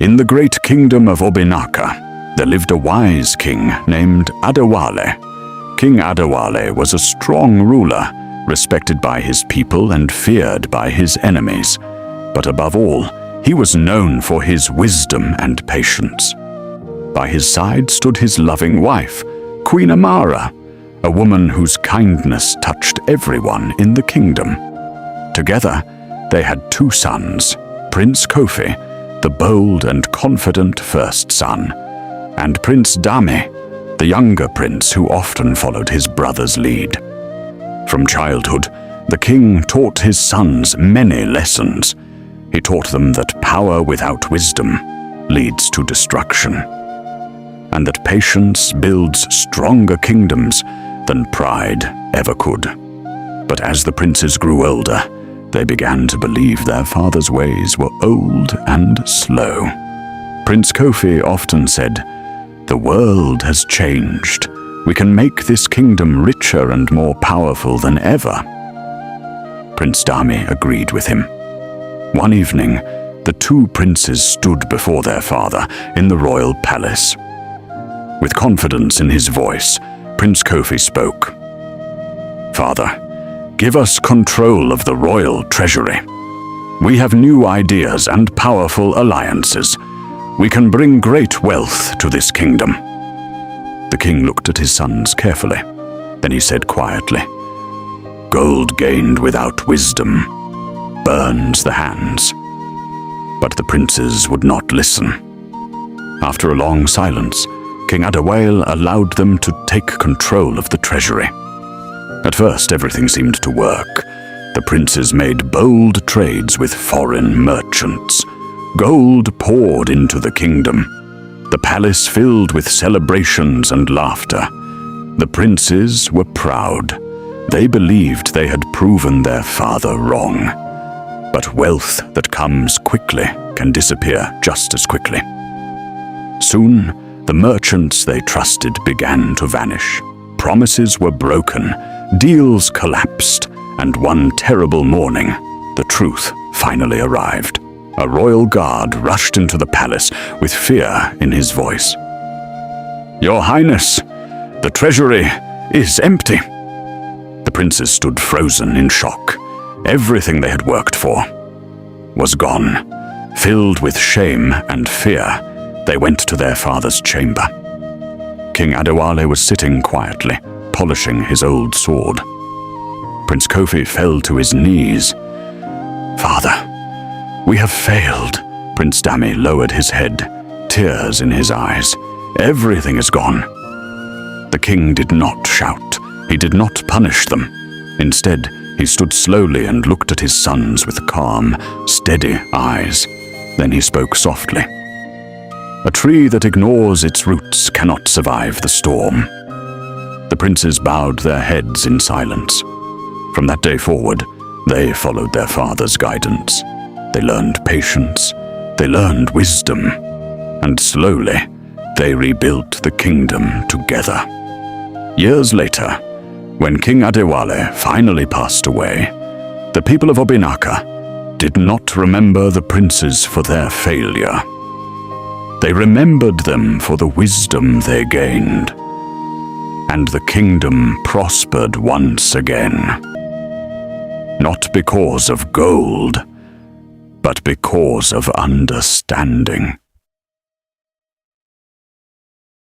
In the great kingdom of Obinaka, there lived a wise king named Adewale. King Adewale was a strong ruler, respected by his people and feared by his enemies. But above all, he was known for his wisdom and patience. By his side stood his loving wife, Queen Amara, a woman whose kindness touched everyone in the kingdom. Together, they had 2 sons, Prince Kofi, the bold and confident first son, and Prince Dami, the younger prince who often followed his brother's lead. From childhood, the king taught his sons many lessons. He taught them that power without wisdom leads to destruction, and that patience builds stronger kingdoms than pride ever could. But as the princes grew older, they began to believe their father's ways were old and slow. Prince Kofi often said, "The world has changed. We can make this kingdom richer and more powerful than ever." Prince Dami agreed with him. One evening, the 2 princes stood before their father in the royal palace. With confidence in his voice, Prince Kofi spoke. "Father, give us control of the royal treasury. We have new ideas and powerful alliances. We can bring great wealth to this kingdom." The king looked at his sons carefully. Then he said quietly, "Gold gained without wisdom burns the hands." But the princes would not listen. After a long silence, King Adewale allowed them to take control of the treasury. At first, everything seemed to work. The princes made bold trades with foreign merchants. Gold poured into the kingdom. The palace filled with celebrations and laughter. The princes were proud. They believed they had proven their father wrong. But wealth that comes quickly can disappear just as quickly. Soon, the merchants they trusted began to vanish. Promises were broken, deals collapsed, and one terrible morning, the truth finally arrived. A royal guard rushed into the palace with fear in his voice. "Your Highness, the treasury is empty." The princes stood frozen in shock. Everything they had worked for was gone. Filled with shame and fear, they went to their father's chamber. King Adewale was sitting quietly, polishing his old sword. Prince Kofi fell to his knees. "Father, we have failed." Prince Dami lowered his head, tears in his eyes. "Everything is gone." The king did not shout. He did not punish them. Instead, he stood slowly and looked at his sons with calm, steady eyes. Then he spoke softly. "A tree that ignores its roots cannot survive the storm." The princes bowed their heads in silence. From that day forward, they followed their father's guidance. They learned patience, they learned wisdom, and slowly they rebuilt the kingdom together. Years later, when King Adewale finally passed away, the people of Obinaka did not remember the princes for their failure. They remembered them for the wisdom they gained, and the kingdom prospered once again. Not because of gold, but because of understanding.